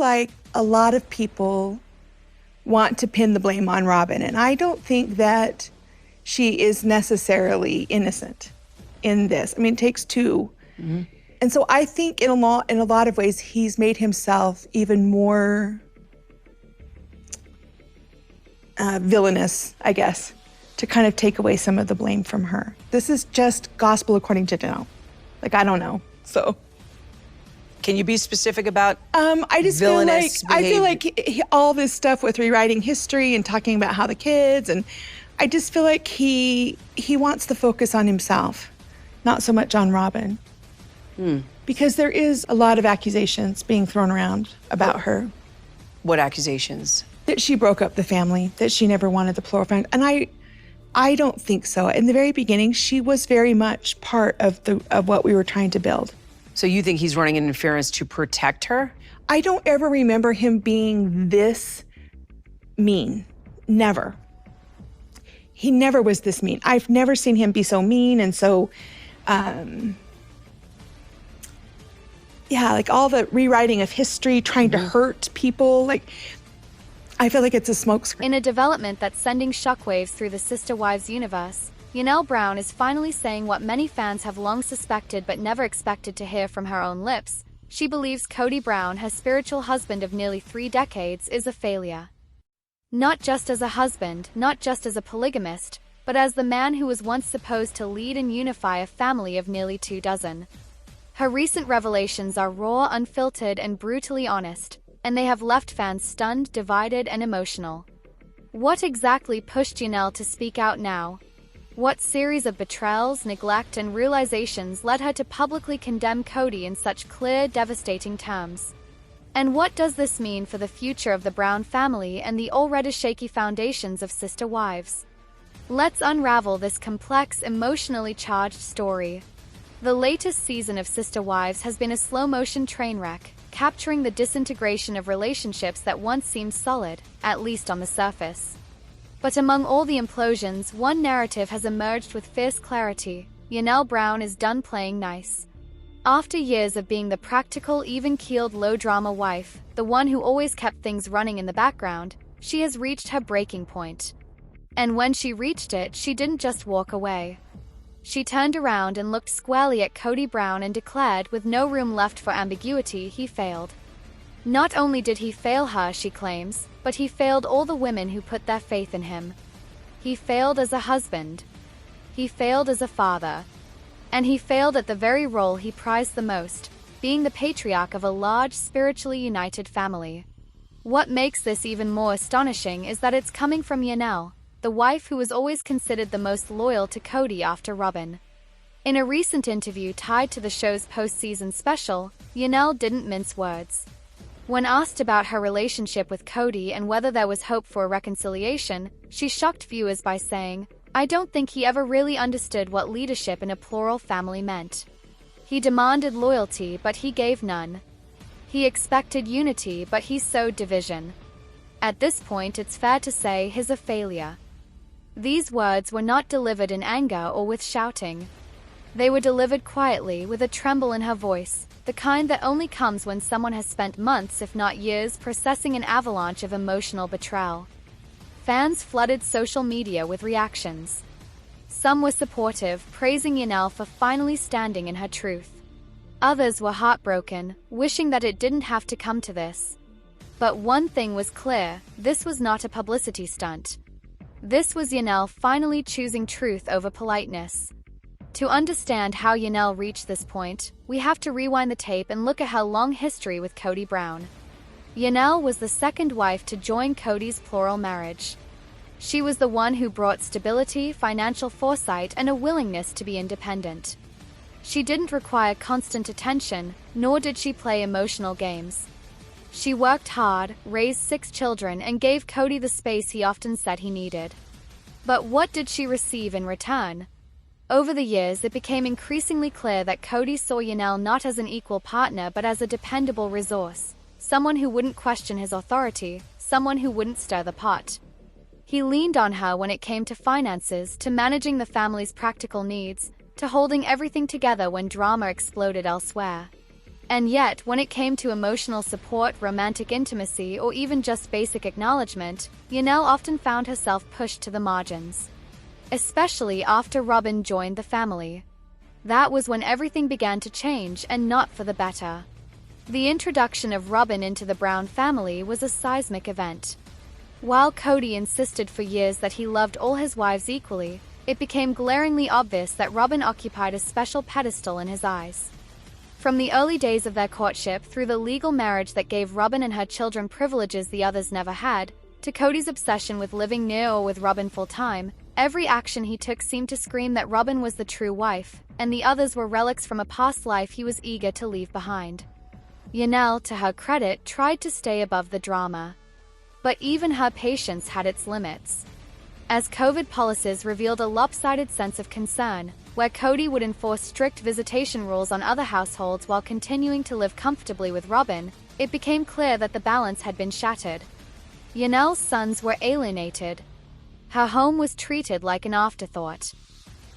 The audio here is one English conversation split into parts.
like a lot of people want to pin the blame on Robyn, and I don't think that she is necessarily innocent in this. I mean, it takes two. Mm-hmm. And so I think in a lot of ways, he's made himself even more villainous, I guess, to kind of take away some of the blame from her. This is just gospel according to Janelle. Like, I don't know, so. Can you be specific about I just villainous feel like all this stuff with rewriting history and talking about how the kids, and I just feel like he wants the focus on himself, not so much on Robyn. Because there is a lot of accusations being thrown around about her. What accusations? That she broke up the family, that she never wanted the plural family. And I don't think so. In the very beginning, she was very much part of what we were trying to build. So you think he's running interference to protect her? I don't ever remember him being this mean. Never. He never was this mean. I've never seen him be so mean and so, like all the rewriting of history, trying to hurt people. Like, I feel like it's a smokescreen. In a development that's sending shockwaves through the Sister Wives universe, Yanelle Brown is finally saying what many fans have long suspected but never expected to hear from her own lips. She believes Kody Brown, her spiritual husband of nearly 3 decades, is a failure. Not just as a husband, not just as a polygamist, but as the man who was once supposed to lead and unify a family of nearly 24. Her recent revelations are raw, unfiltered, and brutally honest, and they have left fans stunned, divided, and emotional. What exactly pushed Yanelle to speak out now? What series of betrayals, neglect, and realizations led her to publicly condemn Kody in such clear, devastating terms? And what does this mean for the future of the Brown family and the already shaky foundations of Sister Wives? Let's unravel this complex, emotionally charged story. The latest season of Sister Wives has been a slow-motion train wreck, capturing the disintegration of relationships that once seemed solid, at least on the surface. But among all the implosions, one narrative has emerged with fierce clarity. Yanelle Brown is done playing nice. After years of being the practical, even-keeled, low-drama wife, the one who always kept things running in the background, she has reached her breaking point. And when she reached it, she didn't just walk away. She turned around and looked squarely at Kody Brown and declared, with no room left for ambiguity, he failed. Not only did he fail her, she claims, but he failed all the women who put their faith in him. He failed as a husband. He failed as a father. And he failed at the very role he prized the most, being the patriarch of a large, spiritually united family. What makes this even more astonishing is that it's coming from Yanelle, the wife who was always considered the most loyal to Kody after Robyn. In a recent interview tied to the show's post-season special, Yanelle didn't mince words. When asked about her relationship with Kody and whether there was hope for a reconciliation, she shocked viewers by saying, "I don't think he ever really understood what leadership in a plural family meant. He demanded loyalty, but he gave none. He expected unity, but he sowed division. At this point, it's fair to say he's a failure." These words were not delivered in anger or with shouting. They were delivered quietly, with a tremble in her voice, the kind that only comes when someone has spent months, if not years, processing an avalanche of emotional betrayal. Fans flooded social media with reactions. Some were supportive, praising Yanelle for finally standing in her truth. Others were heartbroken, wishing that it didn't have to come to this. But one thing was clear, this was not a publicity stunt. This was Yanelle finally choosing truth over politeness. To understand how Yanelle reached this point, we have to rewind the tape and look at her long history with Kody Brown. Yanelle was the second wife to join Kody's plural marriage. She was the one who brought stability, financial foresight, and a willingness to be independent. She didn't require constant attention, nor did she play emotional games. She worked hard, raised 6 children, and gave Kody the space he often said he needed. But what did she receive in return? Over the years, it became increasingly clear that Kody saw Yanelle not as an equal partner but as a dependable resource, someone who wouldn't question his authority, someone who wouldn't stir the pot. He leaned on her when it came to finances, to managing the family's practical needs, to holding everything together when drama exploded elsewhere. And yet, when it came to emotional support, romantic intimacy, or even just basic acknowledgement, Yanel often found herself pushed to the margins. Especially after Robyn joined the family. That was when everything began to change, and not for the better. The introduction of Robyn into the Brown family was a seismic event. While Kody insisted for years that he loved all his wives equally, it became glaringly obvious that Robyn occupied a special pedestal in his eyes. From the early days of their courtship through the legal marriage that gave Robyn and her children privileges the others never had, to Kody's obsession with living near or with Robyn full-time, every action he took seemed to scream that Robyn was the true wife, and the others were relics from a past life he was eager to leave behind. Yanel, to her credit, tried to stay above the drama. But even her patience had its limits. As COVID policies revealed a lopsided sense of concern, where Kody would enforce strict visitation rules on other households while continuing to live comfortably with Robyn, it became clear that the balance had been shattered. Yanel's sons were alienated. Her home was treated like an afterthought.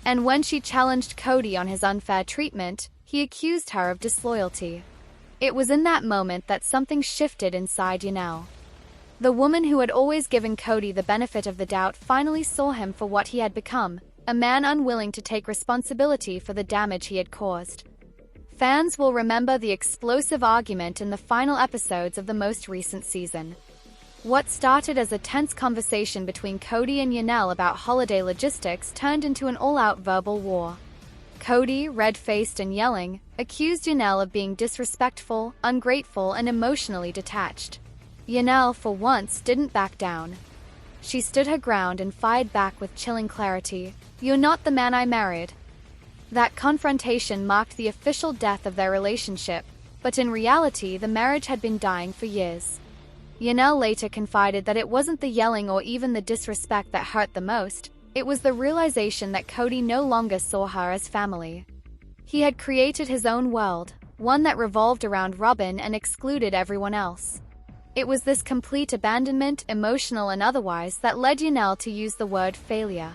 And when she challenged Kody on his unfair treatment, he accused her of disloyalty. It was in that moment that something shifted inside Yanel. The woman who had always given Kody the benefit of the doubt finally saw him for what he had become, a man unwilling to take responsibility for the damage he had caused. Fans will remember the explosive argument in the final episodes of the most recent season. What started as a tense conversation between Kody and Yanel about holiday logistics turned into an all-out verbal war. Kody, red-faced and yelling, accused Yanel of being disrespectful, ungrateful, and emotionally detached. Yanel, for once, didn't back down. She stood her ground and fired back with chilling clarity. "You're not the man I married." That confrontation marked the official death of their relationship, but in reality, the marriage had been dying for years. Yanel later confided that it wasn't the yelling or even the disrespect that hurt the most, it was the realization that Kody no longer saw her as family. He had created his own world, one that revolved around Robyn and excluded everyone else. It was this complete abandonment, emotional and otherwise, that led Yanel to use the word failure.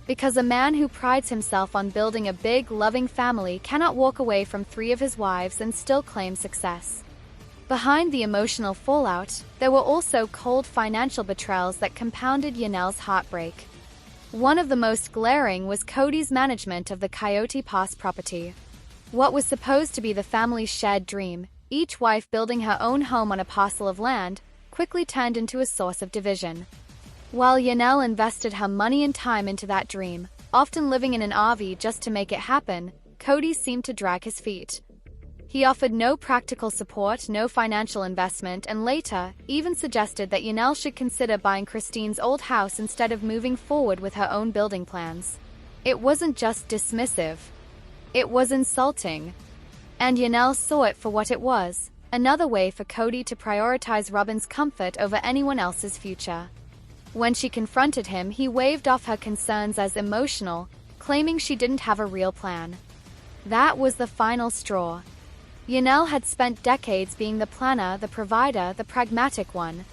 Because a man who prides himself on building a big, loving family cannot walk away from 3 of his wives and still claim success. Behind the emotional fallout, there were also cold financial betrayals that compounded Yanel's heartbreak. One of the most glaring was Kody's management of the Coyote Pass property. What was supposed to be the family's shared dream, each wife building her own home on a parcel of land, quickly turned into a source of division. While Yanel invested her money and time into that dream, often living in an RV just to make it happen, Kody seemed to drag his feet. He offered no practical support, no financial investment, and later even suggested that Yanel should consider buying Christine's old house instead of moving forward with her own building plans. It wasn't just dismissive. It was insulting. And Yanel saw it for what it was, another way for Kody to prioritize Robyn's comfort over anyone else's future. When she confronted him, he waved off her concerns as emotional, claiming she didn't have a real plan. That was the final straw. Yanel had spent decades being the planner, the provider, the pragmatic one.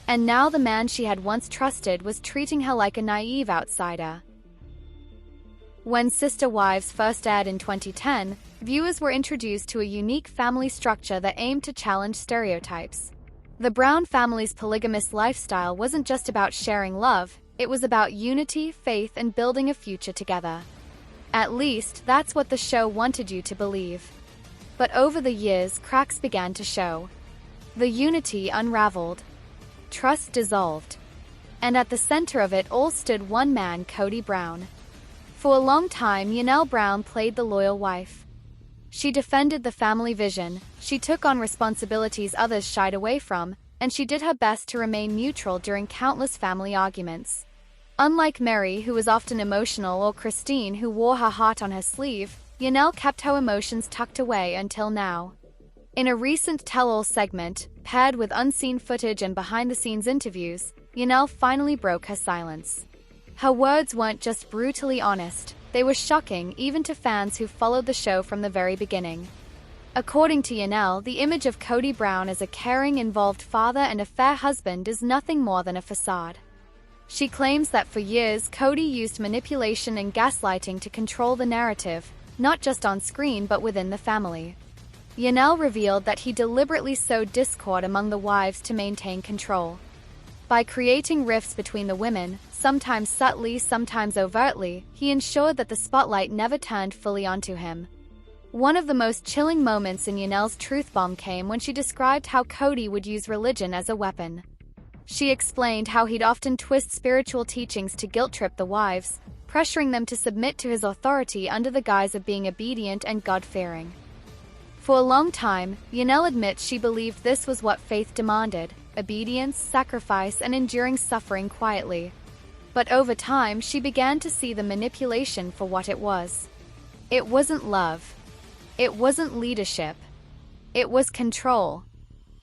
And now the man she had once trusted was treating her like a naive outsider. When Sister Wives first aired in 2010, viewers were introduced to a unique family structure that aimed to challenge stereotypes. The Brown family's polygamous lifestyle wasn't just about sharing love, it was about unity, faith, and building a future together. At least, that's what the show wanted you to believe. But over the years, cracks began to show. The unity unraveled. Trust dissolved. And at the center of it all stood one man, Kody Brown. For a long time, Yanel Brown played the loyal wife. She defended the family vision, she took on responsibilities others shied away from, and she did her best to remain neutral during countless family arguments. Unlike Mary, who was often emotional, or Christine, who wore her heart on her sleeve, Yanel kept her emotions tucked away until now. In a recent tell-all segment, paired with unseen footage and behind-the-scenes interviews, Yanel finally broke her silence. Her words weren't just brutally honest, they were shocking even to fans who followed the show from the very beginning. According to Yanel, the image of Kody Brown as a caring, involved father and a fair husband is nothing more than a facade. She claims that for years, Kody used manipulation and gaslighting to control the narrative, not just on screen but within the family. Yanel revealed that he deliberately sowed discord among the wives to maintain control. By creating rifts between the women, sometimes subtly, sometimes overtly, he ensured that the spotlight never turned fully onto him. One of the most chilling moments in Yanel's truth bomb came when she described how Kody would use religion as a weapon. She explained how he'd often twist spiritual teachings to guilt-trip the wives, pressuring them to submit to his authority under the guise of being obedient and God-fearing. For a long time, Yanel admits she believed this was what faith demanded: obedience, sacrifice, and enduring suffering quietly. But over time, she began to see the manipulation for what it was. It wasn't love. It wasn't leadership. It was control.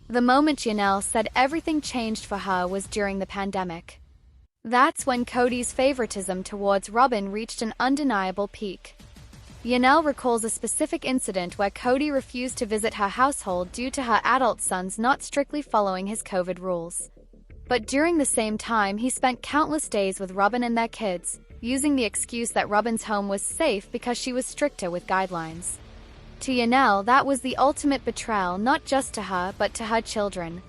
The moment Yanel said everything changed for her was during the pandemic. That's when Kody's favoritism towards Robyn reached an undeniable peak. Yanel recalls a specific incident where Kody refused to visit her household due to her adult sons not strictly following his COVID rules. But during the same time, he spent countless days with Robyn and their kids, using the excuse that Robyn's home was safe because she was stricter with guidelines. To Yanel, that was the ultimate betrayal, not just to her, but to her children.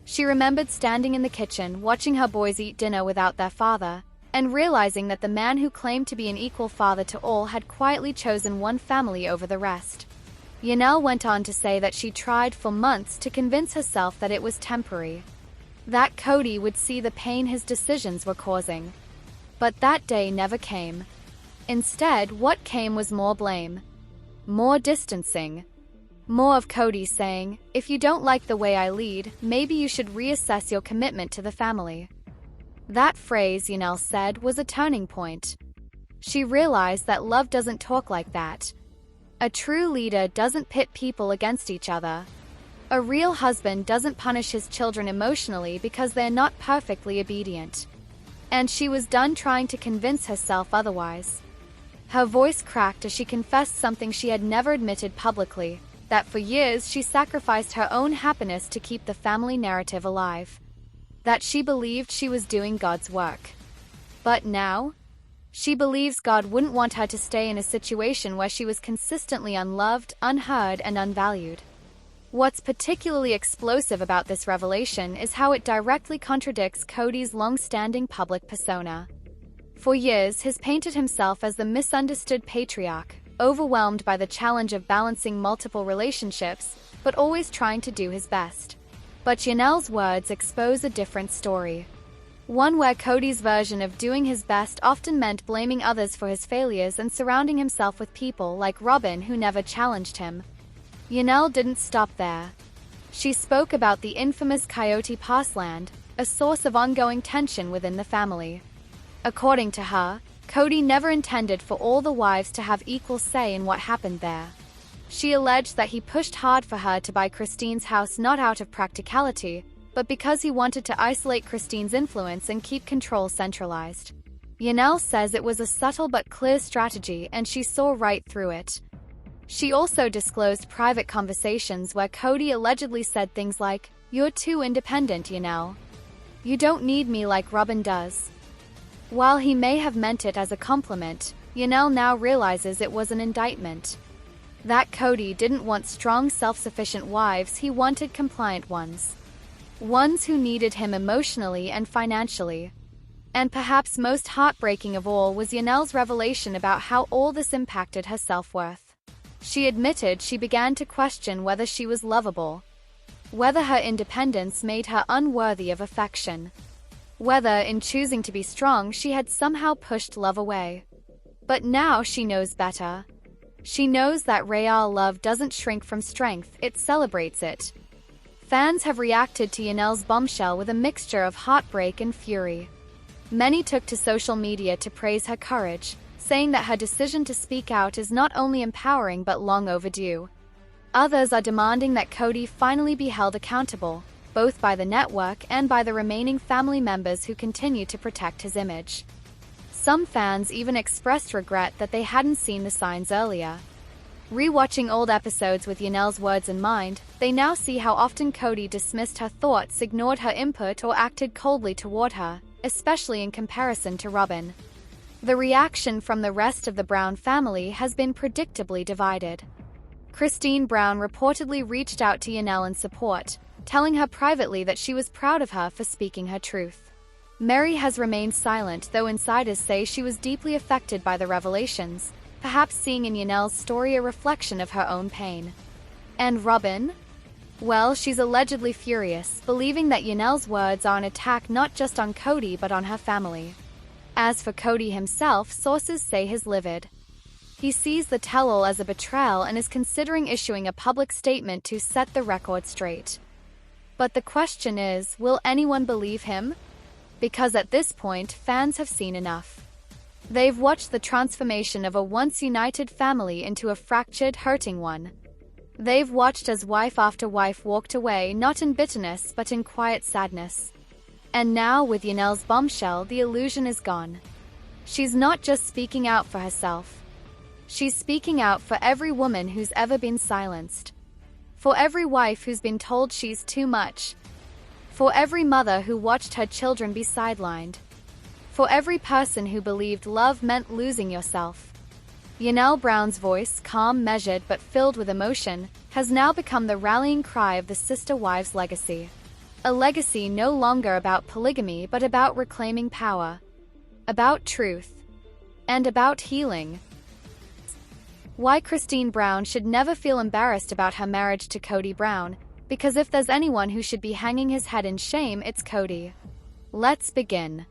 She remembered standing in the kitchen, watching her boys eat dinner without their father, and realizing that the man who claimed to be an equal father to all had quietly chosen one family over the rest. Yanel went on to say that she tried for months to convince herself that it was temporary, that Kody would see the pain his decisions were causing. But that day never came. Instead, what came was more blame, more distancing, more of Kody saying, "If you don't like the way I lead, maybe you should reassess your commitment to the family." That phrase, Yanel said, was a turning point. She realized that love doesn't talk like that. A true leader doesn't pit people against each other. A real husband doesn't punish his children emotionally because they're not perfectly obedient. And she was done trying to convince herself otherwise. Her voice cracked as she confessed something she had never admitted publicly, that for years she sacrificed her own happiness to keep the family narrative alive. That she believed she was doing God's work. But now, she believes God wouldn't want her to stay in a situation where she was consistently unloved, unheard, and unvalued. What's particularly explosive about this revelation is how it directly contradicts Kody's long-standing public persona. For years, he's painted himself as the misunderstood patriarch, overwhelmed by the challenge of balancing multiple relationships, but always trying to do his best. But Yanel's words expose a different story. One where Kody's version of doing his best often meant blaming others for his failures and surrounding himself with people like Robyn who never challenged him. Yanel didn't stop there. She spoke about the infamous Coyote Pass land, a source of ongoing tension within the family. According to her, Kody never intended for all the wives to have equal say in what happened there. She alleged that he pushed hard for her to buy Christine's house not out of practicality, but because he wanted to isolate Christine's influence and keep control centralized. Yanel says it was a subtle but clear strategy and she saw right through it. She also disclosed private conversations where Kody allegedly said things like, "You're too independent, Yanel. You don't need me like Robyn does." While he may have meant it as a compliment, Yanel now realizes it was an indictment. That Kody didn't want strong, self-sufficient wives, he wanted compliant ones. Ones who needed him emotionally and financially. And perhaps most heartbreaking of all was Yanel's revelation about how all this impacted her self-worth. She admitted she began to question whether she was lovable, whether her independence made her unworthy of affection, whether in choosing to be strong she had somehow pushed love away. But now she knows better. She knows that real love doesn't shrink from strength, it celebrates it. Fans have reacted to Yanel's bombshell with a mixture of heartbreak and fury. Many took to social media to praise her courage, saying that her decision to speak out is not only empowering but long overdue. Others are demanding that Kody finally be held accountable, both by the network and by the remaining family members who continue to protect his image. Some fans even expressed regret that they hadn't seen the signs earlier. Rewatching old episodes with Yanel's words in mind, they now see how often Kody dismissed her thoughts, ignored her input, or acted coldly toward her, especially in comparison to Robyn. The reaction from the rest of the Brown family has been predictably divided. Christine Brown reportedly reached out to Yanel in support, telling her privately that she was proud of her for speaking her truth. Mary has remained silent, though insiders say she was deeply affected by the revelations, perhaps seeing in Yanel's story a reflection of her own pain. And Robyn? Well, she's allegedly furious, believing that Yanel's words are an attack not just on Kody but on her family. As for Kody himself, sources say he's livid. He sees the tell-all as a betrayal and is considering issuing a public statement to set the record straight. But the question is, will anyone believe him? Because at this point, fans have seen enough. They've watched the transformation of a once united family into a fractured, hurting one. They've watched as wife after wife walked away, not in bitterness, but in quiet sadness. And now, with Yanel's bombshell, the illusion is gone. She's not just speaking out for herself. She's speaking out for every woman who's ever been silenced. For every wife who's been told she's too much. For every mother who watched her children be sidelined. For every person who believed love meant losing yourself. Yanel Brown's voice, calm, measured, but filled with emotion, has now become the rallying cry of the sister wives' legacy. A legacy no longer about polygamy, but about reclaiming power. About truth. And about healing. Why Christine Brown should never feel embarrassed about her marriage to Kody Brown, because if there's anyone who should be hanging his head in shame, it's Kody. Let's begin.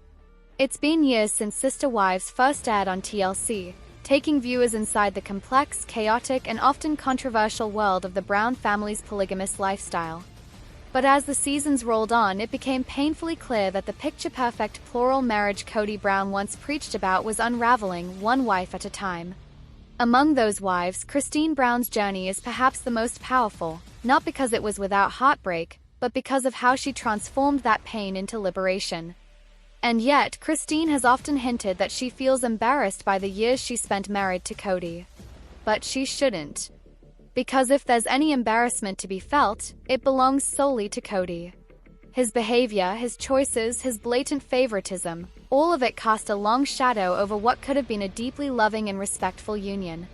It's been years since Sister Wives first aired on TLC, taking viewers inside the complex, chaotic, and often controversial world of the Brown family's polygamous lifestyle. But as the seasons rolled on, it became painfully clear that the picture-perfect plural marriage Kody Brown once preached about was unraveling, one wife at a time. Among those wives, Christine Brown's journey is perhaps the most powerful, not because it was without heartbreak, but because of how she transformed that pain into liberation. And yet, Christine has often hinted that she feels embarrassed by the years she spent married to Kody. But she shouldn't. Because if there's any embarrassment to be felt, it belongs solely to Kody. His behavior, his choices, his blatant favoritism, all of it cast a long shadow over what could have been a deeply loving and respectful union.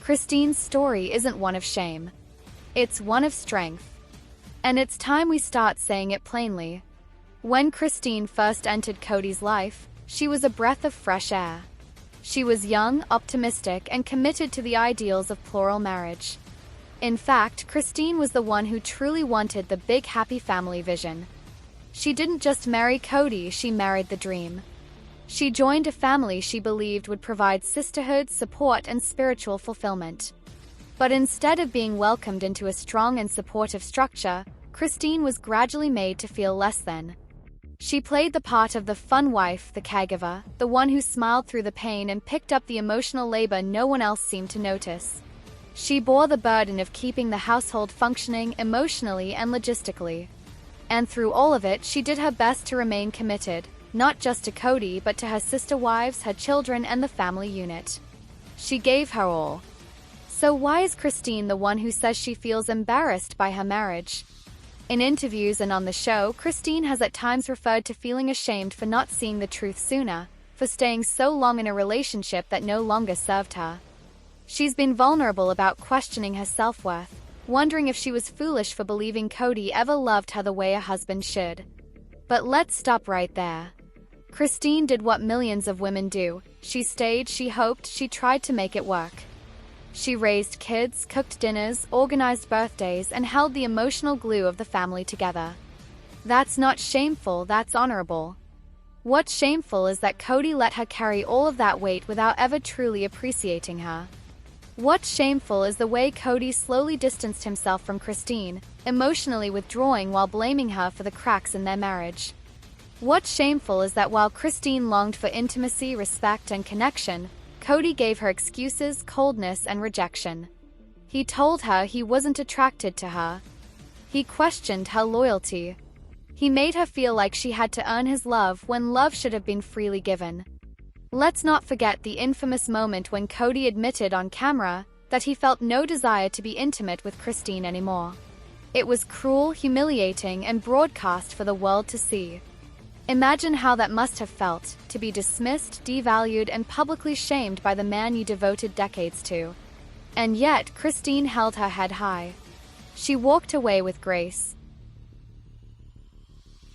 Christine's story isn't one of shame. It's one of strength. And it's time we start saying it plainly. When Christine first entered Kody's life, she was a breath of fresh air. She was young, optimistic, and committed to the ideals of plural marriage. In fact, Christine was the one who truly wanted the big happy family vision. She didn't just marry Kody, she married the dream. She joined a family she believed would provide sisterhood, support, and spiritual fulfillment. But instead of being welcomed into a strong and supportive structure, Christine was gradually made to feel less than. She played the part of the fun wife, the caregiver, the one who smiled through the pain and picked up the emotional labor no one else seemed to notice. She bore the burden of keeping the household functioning emotionally and logistically. And through all of it, she did her best to remain committed, not just to Kody, but to her sister wives, her children, and the family unit. She gave her all. So why is Christine the one who says she feels embarrassed by her marriage? In interviews and on the show, Christine has at times referred to feeling ashamed for not seeing the truth sooner, for staying so long in a relationship that no longer served her. She's been vulnerable about questioning her self-worth, wondering if she was foolish for believing Kody ever loved her the way a husband should. But let's stop right there. Christine did what millions of women do. She stayed, she hoped, she tried to make it work. She raised kids, cooked dinners, organized birthdays, and held the emotional glue of the family together. That's not shameful, that's honorable. What's shameful is that Kody let her carry all of that weight without ever truly appreciating her. What's shameful is the way Kody slowly distanced himself from Christine, emotionally withdrawing while blaming her for the cracks in their marriage. What's shameful is that while Christine longed for intimacy, respect, and connection, Kody gave her excuses, coldness, and rejection. He told her he wasn't attracted to her. He questioned her loyalty. He made her feel like she had to earn his love when love should have been freely given. Let's not forget the infamous moment when Kody admitted on camera that he felt no desire to be intimate with Christine anymore. It was cruel, humiliating, and broadcast for the world to see. Imagine how that must have felt, to be dismissed, devalued, and publicly shamed by the man you devoted decades to. And yet, Christine held her head high. She walked away with grace,